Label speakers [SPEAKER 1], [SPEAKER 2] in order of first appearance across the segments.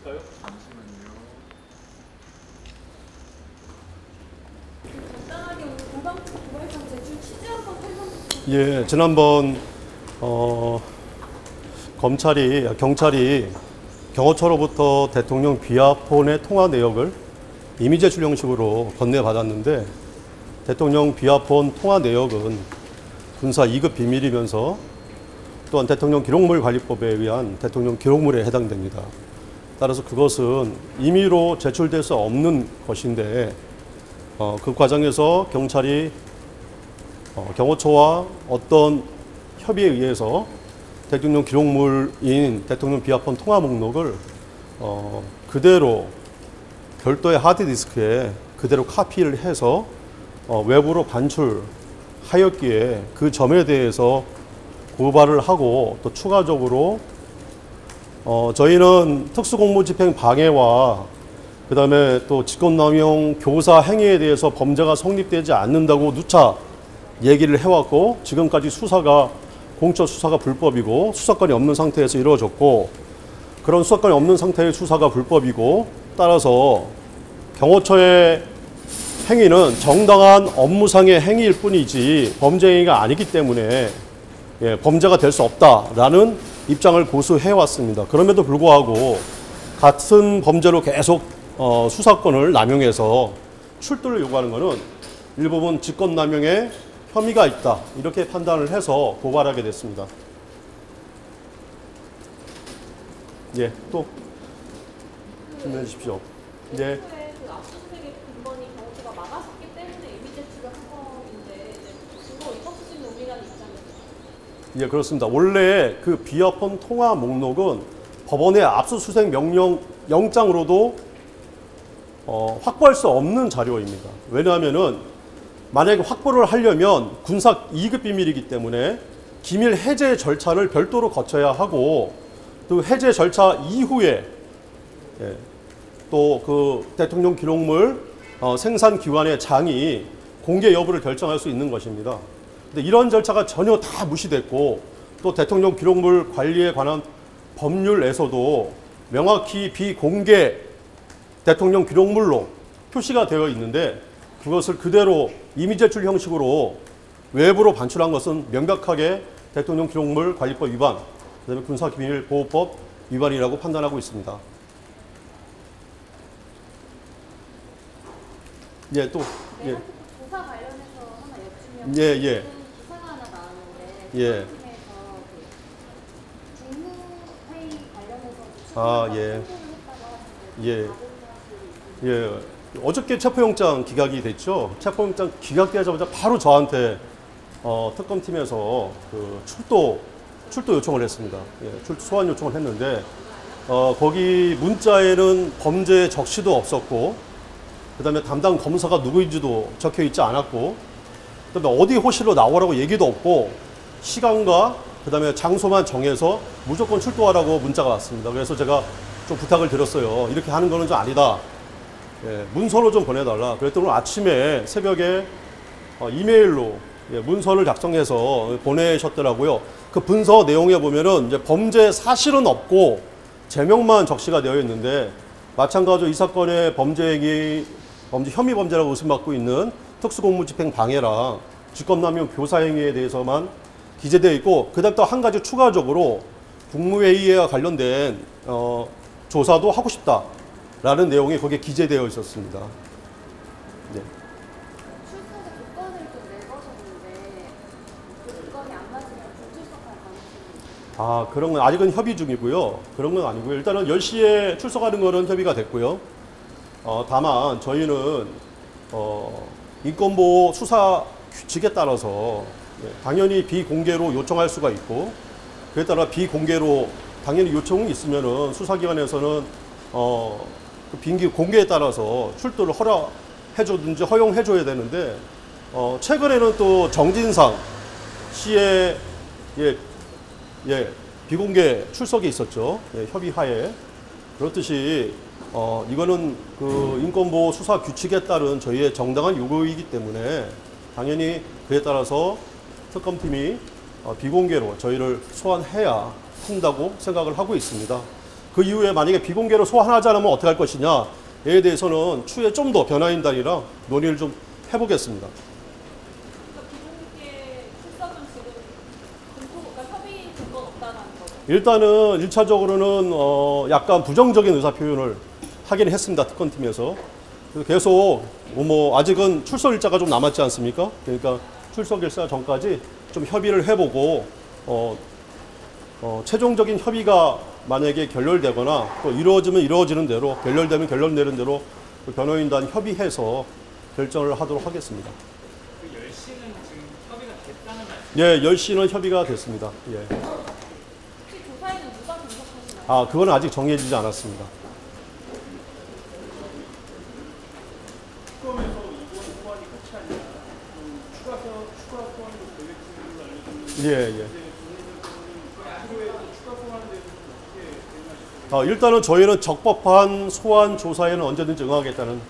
[SPEAKER 1] 있을까요? 잠시만요.
[SPEAKER 2] 간단하게 오늘 고발장 제출 취지 한번 설명.
[SPEAKER 3] 예, 지난번 경찰이 경호처로부터 대통령 비화폰의 통화 내역을 이미 제출 형식으로 건네받았는데, 대통령 비화폰 통화 내역은 군사 2급 비밀이면서 또한 대통령 기록물 관리법에 의한 대통령 기록물에 해당됩니다. 따라서 그것은 임의로 제출될 수 없는 것인데, 그 과정에서 경찰이 경호처와 어떤 협의에 의해서 대통령 기록물인 대통령 비화폰 통화 목록을 그대로 별도의 하드디스크에 그대로 카피를 해서 외부로 반출하였기에 그 점에 대해서 고발을 하고, 또 추가적으로 저희는 특수공무집행 방해와 그 다음에 또 직권남용 교사 행위에 대해서 범죄가 성립되지 않는다고 누차 얘기를 해왔고, 지금까지 공처 수사가 불법이고 수사권이 없는 상태에서 이루어졌고, 그런 수사권이 없는 상태의 수사가 불법이고, 따라서 경호처의 행위는 정당한 업무상의 행위일 뿐이지 범죄 행위가 아니기 때문에 범죄가 될 수 없다라는 입장을 고수해 왔습니다. 그럼에도 불구하고 같은 범죄로 계속 수사권을 남용해서 출두를 요구하는 것은 일부분 직권남용에 혐의가 있다, 이렇게 판단을 해서 고발하게 됐습니다. 예, 또 질문해 주십시오. 예.
[SPEAKER 2] 그 압수수색의 근본이 경호처가 막았기 때문에 이미 제출을 한 거인데, 그거 입법수준 논리라는 입장이죠.
[SPEAKER 3] 예, 그렇습니다. 원래 그 비화폰 통화 목록은 법원의 압수수색 명령 영장으로도 확보할 수 없는 자료입니다. 왜냐하면은 만약에 확보를 하려면 군사 2급 비밀이기 때문에 기밀 해제 절차를 별도로 거쳐야 하고, 또 해제 절차 이후에 또 그 대통령 기록물 생산기관의 장이 공개 여부를 결정할 수 있는 것입니다. 근데 이런 절차가 전혀 다 무시됐고, 또 대통령 기록물 관리에 관한 법률에서도 명확히 비공개 대통령 기록물로 표시가 되어 있는데, 그것을 그대로 이미 제출 형식으로 외부로 반출한 것은 명백하게 대통령 기록물 관리법 위반, 그다음에 군사기밀보호법 위반이라고 판단하고 있습니다. 예, 또 예.
[SPEAKER 2] 조사 관련해서 하나 여쭈면,
[SPEAKER 3] 예, 예.
[SPEAKER 2] 기사가 하나 나왔는데,
[SPEAKER 3] 예.
[SPEAKER 2] 팀에서 국무회의 관련해서
[SPEAKER 3] 아, 예. 예. 예. 어저께 체포영장 기각이 됐죠. 체포영장 기각되자마자 바로 저한테 특검팀에서 그 출도 요청을 했습니다. 예, 소환 요청을 했는데, 거기 문자에는 범죄 적시도 없었고, 그다음에 담당 검사가 누구인지도 적혀 있지 않았고, 그다음에 어디 호실로 나오라고 얘기도 없고, 시간과 그다음에 장소만 정해서 무조건 출두하라고 문자가 왔습니다. 그래서 제가 좀 부탁을 드렸어요. 이렇게 하는 거는 좀 아니다. 예, 문서로 좀 보내달라. 그랬더니 오늘 아침에 새벽에 이메일로 문서를 작성해서 보내셨더라고요. 그 문서 내용에 보면은 이제 범죄 사실은 없고 제명만 적시가 되어 있는데, 마찬가지로 이 사건의 혐의 범죄라고 의심받고 있는 특수공무집행 방해랑 직권남용 교사행위에 대해서만 기재되어 있고, 그다음 또 한 가지 추가적으로 국무회의와 관련된 조사도 하고 싶다라는 내용이 거기에 기재되어 있었습니다. 네.
[SPEAKER 2] 출석의 조건을 좀 내거셨는데, 그 조건이 안 맞으면 불출석할 가능성이 있어요.
[SPEAKER 3] 그런 건 아직은 협의 중이고요. 그런 건 아니고요. 일단은 10시에 출석하는 거는 협의가 됐고요. 다만 저희는 인권보호 수사 규칙에 따라서 당연히 비공개로 요청할 수가 있고, 그에 따라 비공개로 당연히 요청이 있으면은 수사기관에서는 그 공개에 따라서 출두를 허락해주든지 허용해줘야 되는데, 최근에는 또 정진상 씨의 비공개 출석이 있었죠. 협의하에. 그렇듯이 이거는 그 인권보호 수사 규칙에 따른 저희의 정당한 요구이기 때문에 당연히 그에 따라서 특검팀이 비공개로 저희를 소환해야 한다고 생각을 하고 있습니다. 그 이후에 만약에 비공개로 소환하지 않으면 어떻게 할 것이냐에 대해서는 추후에 좀 더 변화인단이랑 논의를 좀 해보겠습니다.
[SPEAKER 2] 그러니까 비공개 출석은 지금 그러니까 협의 근거 없다는 거죠.
[SPEAKER 3] 일단은 1차적으로는 약간 부정적인 의사 표현을 하긴 했습니다. 특검팀에서. 그래서 계속 뭐 아직은 출석 일자가 좀 남았지 않습니까? 그러니까 출석 일자 전까지 좀 협의를 해보고 최종적인 협의가 만약에 결렬되거나 또 이루어지면 이루어지는 대로 결렬되면 결렬되는 대로 그 변호인단 협의해서 결정을 하도록 하겠습니다.
[SPEAKER 1] 그 10시는 지금 협의가 됐다는 말씀?
[SPEAKER 3] 예, 10시는 협의가 됐습니다. 예.
[SPEAKER 2] 혹시 조사에는 누가 분석하시나요?
[SPEAKER 3] 아, 그건 아직 정해지지 않았습니다.
[SPEAKER 1] 특검에서 이번 소환이 끝이 아니라 추가 소환도 계획 중인 걸로 알려졌는데
[SPEAKER 3] 예, 예.
[SPEAKER 1] 앞으로의 추가 소환에 대해서 어떻게 대응하실
[SPEAKER 3] 일단은 저희는 적법한 소환 조사에는 언제든지 응하겠다는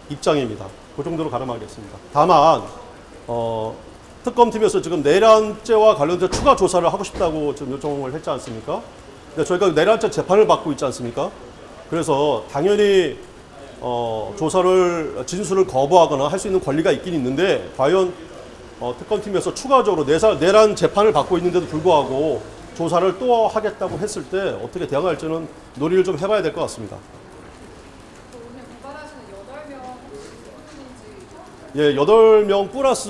[SPEAKER 3] 입장입니다. 그 정도로 가름하겠습니다. 다만 특검팀에서 지금 내란죄와 관련돼서 추가 조사를 하고 싶다고 지금 요청을 했지 않습니까? 근데 저희가 내란죄 재판을 받고 있지 않습니까? 그래서 당연히 조사를 진술을 거부하거나 할 수 있는 권리가 있긴 있는데 과연 특검팀에서 추가적으로 내란 재판을 받고 있는데도 불구하고 조사를 또 하겠다고 했을 때 어떻게 대응할지는 논의를 좀 해봐야 될 것 같습니다.
[SPEAKER 2] 오늘 고발하시는 8명 혹시 누구인지
[SPEAKER 3] 예, 8명 플러스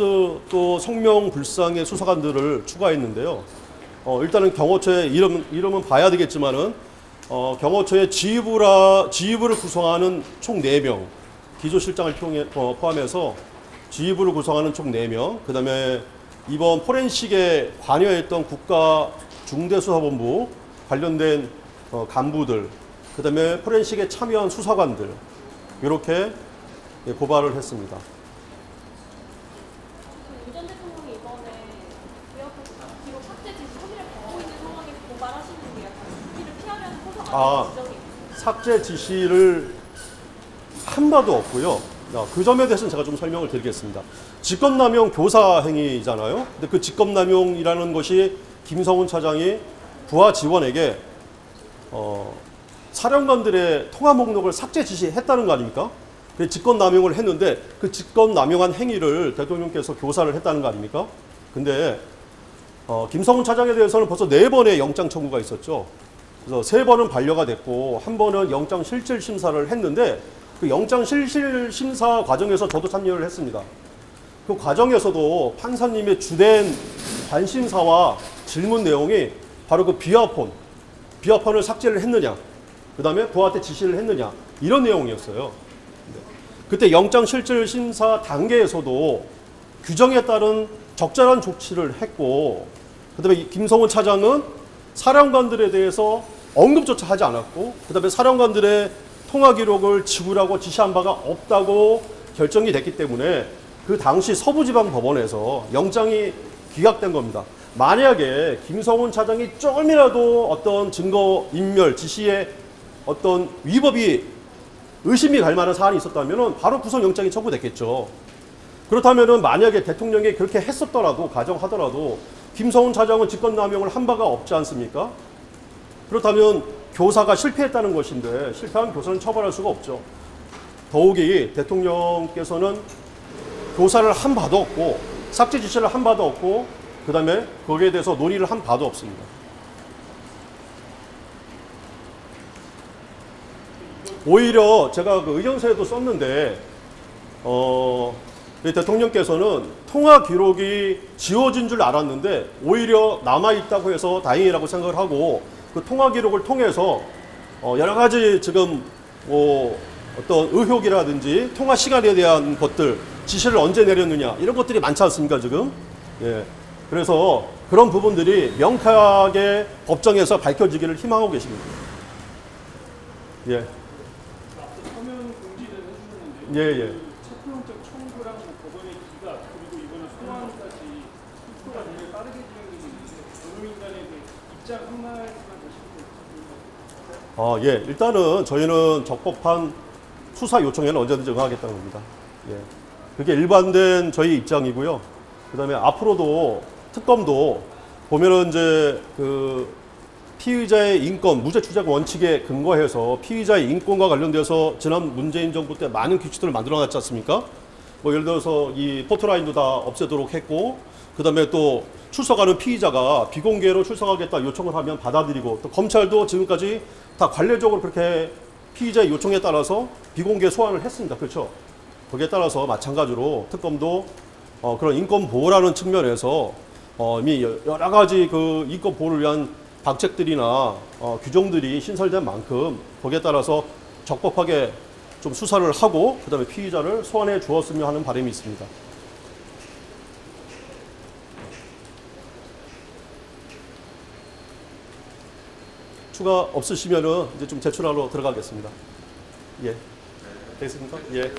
[SPEAKER 3] 또 성명 불상의 수사관들을 추가했는데요. 일단은 경호처의 이름은 봐야 되겠지만은 경호처의 지휘부를 구성하는 총 4명, 기조실장을 포함해서 지휘부를 구성하는 총 4명, 그 다음에 이번 포렌식에 관여했던 국가중대수사본부 관련된 간부들, 그 다음에 포렌식에 참여한 수사관들, 이렇게 고발을 했습니다.
[SPEAKER 2] 윤 전 대통령이 이번에 의혹해서 기록 삭제 지시 혐의를 받고 있는 상황에서 고발하시는 게 약간 수기를 피하려는 포석 아닌 지적이
[SPEAKER 3] 삭제 지시를 한 바도 없고요. 그 점에 대해서는 제가 좀 설명을 드리겠습니다. 직권남용 교사 행위잖아요. 근데 그 직권남용이라는 것이 김성훈 차장이 부하 지원에게 사령관들의 통화 목록을 삭제 지시했다는 거 아닙니까? 직권남용을 했는데 그 직권남용한 행위를 대통령께서 교사를 했다는 거 아닙니까? 근데 김성훈 차장에 대해서는 벌써 4번의 영장 청구가 있었죠. 그래서 3번은 반려가 됐고 1번은 영장 실질 심사를 했는데 그 영장 실질 심사 과정에서 저도 참여를 했습니다. 그 과정에서도 판사님의 주된 관심사와 질문 내용이 바로 그 비화폰을 삭제를 했느냐, 그 다음에 부하한테 지시를 했느냐, 이런 내용이었어요. 그때 영장 실질 심사 단계에서도 규정에 따른 적절한 조치를 했고, 그 다음에 김성훈 차장은 사령관들에 대해서 언급조차 하지 않았고, 그 다음에 사령관들의 통화 기록을 지우라고 지시한 바가 없다고 결정이 됐기 때문에 그 당시 서부지방법원에서 영장이 기각된 겁니다. 만약에 김성훈 차장이 조금이라도 어떤 증거 인멸 지시에 어떤 위법이 의심이 갈 만한 사안이 있었다면 바로 구속영장이 청구됐겠죠. 그렇다면 만약에 대통령이 그렇게 했었더라도 가정하더라도 김성훈 차장은 직권남용을 한 바가 없지 않습니까? 그렇다면 교사가 실패했다는 것인데 실패한 교사는 처벌할 수가 없죠. 더욱이 대통령께서는 교사를 한 바도 없고 삭제 지시를 한 바도 없고 그 다음에 거기에 대해서 논의를 한 바도 없습니다. 오히려 제가 그 의견서에도 썼는데 대통령께서는 통화 기록이 지워진 줄 알았는데 오히려 남아있다고 해서 다행이라고 생각을 하고 그 통화 기록을 통해서 여러 가지 지금 어떤 의혹이라든지 통화 시간에 대한 것들 지시를 언제 내렸느냐 이런 것들이 많지 않습니까 지금? 예. 그래서 그런 부분들이 명확하게 법정에서 밝혀지기를 희망하고 계십니다. 예.
[SPEAKER 1] 앞서 서면 공지를 해주셨는데
[SPEAKER 3] 예, 예.
[SPEAKER 1] 체포영장 청구랑 법원의 기각 그리고 이번에 소환까지 속도가 굉장히 빠르게 진행되고 있는데 변호인단에 대해 입장 한마디만 하시면
[SPEAKER 3] 예. 일단은 저희는 적법한 수사 요청에는 언제든지 응하겠다는 겁니다. 예. 그게 일반된 저희 입장이고요. 그 다음에 앞으로도 특검도 보면은 이제 그 피의자의 인권, 무죄 추적 원칙에 근거해서 피의자의 인권과 관련돼서 지난 문재인 정부 때 많은 규칙들을 만들어놨지 않습니까? 뭐 예를 들어서 이 포토라인도 다 없애도록 했고, 그 다음에 또 출석하는 피의자가 비공개로 출석하겠다 요청을 하면 받아들이고, 또 검찰도 지금까지 다 관례적으로 그렇게 피의자의 요청에 따라서 비공개 소환을 했습니다. 그렇죠? 거기에 따라서 마찬가지로 특검도 그런 인권 보호라는 측면에서 이미 여러 가지 그 인권 보호를 위한 박책들이나 규정들이 신설된 만큼 거기에 따라서 적법하게 좀 수사를 하고 그다음에 피의자를 소환해 주었으면 하는 바람이 있습니다. 추가 없으시면은 이제 좀 제출하러 들어가겠습니다. 예. 되겠습니까? 예.